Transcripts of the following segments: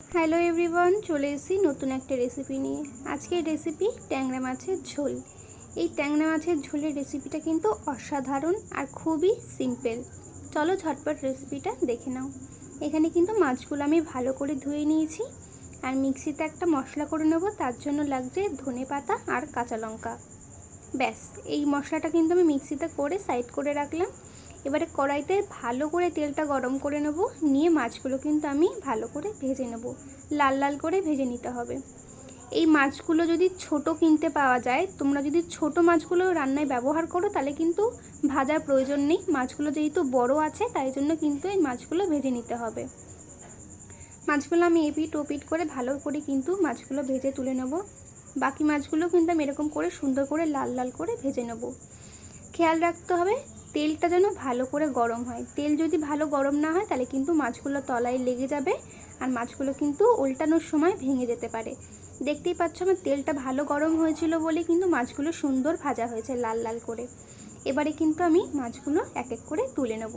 Hello everyone, চলে এসেছি নতুন একটা রেসিপি নিয়ে। আজকের রেসিপি ট্যাংরা মাছের ঝোল। এই ট্যাংরা মাছের ঝোলের রেসিপিটা কিন্তু অসাধারণ আর খুবই সিম্পল। চলো ঝটপট রেসিপিটা দেখে নাও। এখানে কিন্তু মাছগুলো আমি ভালো করে ধুয়ে নিয়েছি আর মিক্সিতে একটা মশলা করে নেব। তার জন্য লাগছে ধনেপাতা আর কাঁচা লঙ্কা। ব্যাস, এই মশলাটা কিন্তু আমি মিক্সিতে করে সাইড করে রাখলাম। এবারে কড়াইতে ভালো করে তেলটা গরম করে নেব, নিয়ে মাছগুলো কিন্তু আমি ভালো করে ভেজে নেব। লাল লাল করে ভেজে নিতে হবে। এই মাছগুলো যদি ছোট কিনতে পাওয়া যায়, তোমরা যদি ছোট মাছগুলো রান্নায় ব্যবহার করো তাহলে কিন্তু ভাজার প্রয়োজন নেই। মাছগুলো যেহেতু বড় আছে তাই জন্য কিন্তু এই মাছগুলো ভেজে নিতে হবে। মাছগুলো আমি এপিট ওপিট করে ভালো করে কিন্তু মাছগুলো ভেজে তুলে নেব। বাকি মাছগুলো কিন্তু আমি এরকম করে সুন্দর করে লাল লাল করে ভেজে নেব। খেয়াল রাখতে হবে তেলটা যেন ভালো করে গরম হয়। তেল যদি ভালো গরম না হয় তাহলে কিন্তু মাছগুলো তলায় লেগে যাবে আর মাছগুলো কিন্তু উল্টানোর সময় ভেঙে যেতে পারে। দেখতেই পাচ্ছ আমার তেলটা ভালো গরম হয়েছিল বলে কিন্তু মাছগুলো সুন্দর ভাজা হয়েছে লাল লাল করে। এবারে কিন্তু আমি মাছগুলো এক এক করে তুলে নেব।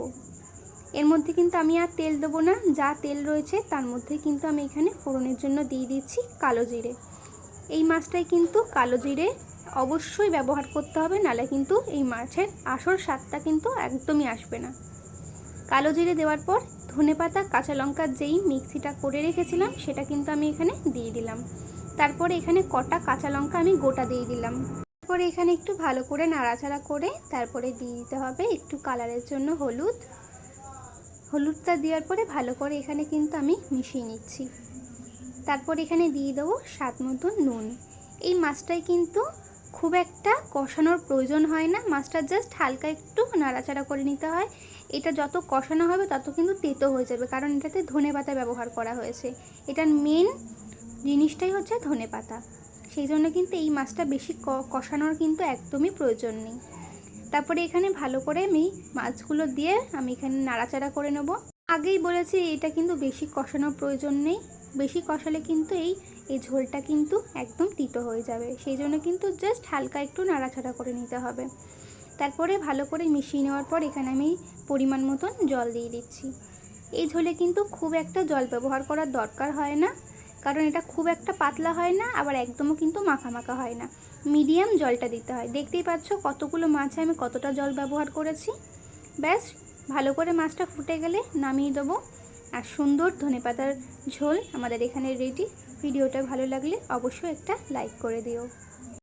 এর মধ্যে কিন্তু আমি আর তেল দেবো না, যা তেল রয়েছে তার মধ্যে কিন্তু আমি এখানে ফোড়নের জন্য দিয়ে দিচ্ছি কালো জিরে। এই মাছটায় কিন্তু কালো জিরে অবশ্যই ব্যবহার করতে হবে, নাহলে কিন্তু এই মাছের আসল স্বাদটা কিন্তু একদমই আসবে না। কালো জিরে দেওয়ার পর ধনেপাতা কাঁচা লঙ্কার যেই মিক্সিটা করে রেখেছিলাম সেটা কিন্তু আমি এখানে দিয়ে দিলাম। তারপরে এখানে কটা কাঁচা লঙ্কা আমি গোটা দিয়ে দিলাম। তারপরে এখানে একটু ভালো করে নাড়াচাড়া করে তারপরে দিয়ে দিতে হবে একটু কালারের জন্য হলুদটা দেওয়ার পরে ভালো করে এখানে কিন্তু আমি মিশিয়ে নিচ্ছি। তারপর এখানে দিয়ে দেবো স্বাদ মতো নুন। এই মাছটায় কিন্তু খুব একটা কষানোর প্রয়োজন হয় না, মাছটা জাস্ট হালকা একটু নাড়াচাড়া করে নিতে হয়। এটা যত কষানো হবে তত কিন্তু তেতো হয়ে যাবে, কারণ এটাতে ধনেপাতা ব্যবহার করা হয়েছে। এটার মেন জিনিসটাই হচ্ছে ধনেপাতা। সেই জন্য কিন্তু এই মাছটা বেশি কষানোর কিন্তু একদমই প্রয়োজন নেই। তারপরে এখানে ভালো করে আমি মাছগুলো দিয়ে আমি এখানে নাড়াচাড়া করে নেব। আগেই বলেছি এটা কিন্তু বেশি কষানোর প্রয়োজন নেই। বেশি কষালে কিন্তু এই ঝোলটা কিন্তু একদম তিতো হয়ে যাবে। সেই জন্য কিন্তু জাস্ট হালকা একটু নাড়াচাড়া করে নিতে হবে। তারপরে ভালো করে মিশিয়ে নেওয়ার পর এখানে আমি পরিমাণ মতন জল দিয়ে দিচ্ছি। এই ঝোলে কিন্তু খুব একটা জল ব্যবহার করার দরকার হয় না, কারণ এটা খুব একটা পাতলা হয় না, আবার একদমও কিন্তু মাখা মাখা হয় না। মিডিয়াম জলটা দিতে হয়। দেখতেই পাচ্ছ কতগুলো মাছে আমি কতটা জল ব্যবহার করেছি। ব্যাস, ভালো করে মাছটা ফুটে গেলে নামিয়ে দেবো আর সুন্দর ধনেপাতার ঝোল আমাদের এখানে রেডি। ভিডিওটা ভালো লাগলে অবশ্যই একটা লাইক করে দিও।